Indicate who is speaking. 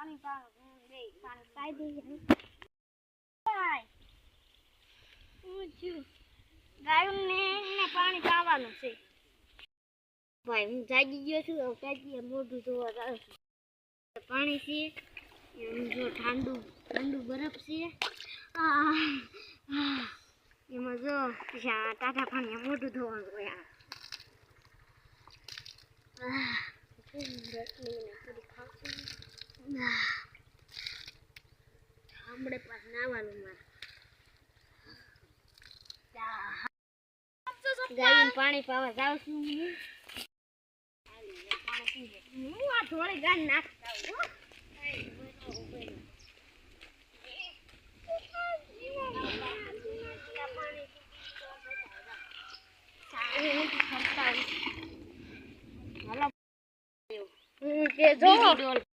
Speaker 1: પાણી પાઈ દઈએ. ગાયોને પાણી પાવાનું છે ભાઈ. હું જાગી ગયો છું. જાગી મોઢું ધોવા જાઉં છું. પાણી છે એમ જો ઠંડુ ઠંડુ બરફ છે. એમાં જો ટાટા પાણી મોઢું ધોવાનું હોય. હમણાં પાછું નાવાનું મારે. ગાયું પાણી પાવા જાઉં છું. હું આ થોડી ગાય નાખતા હું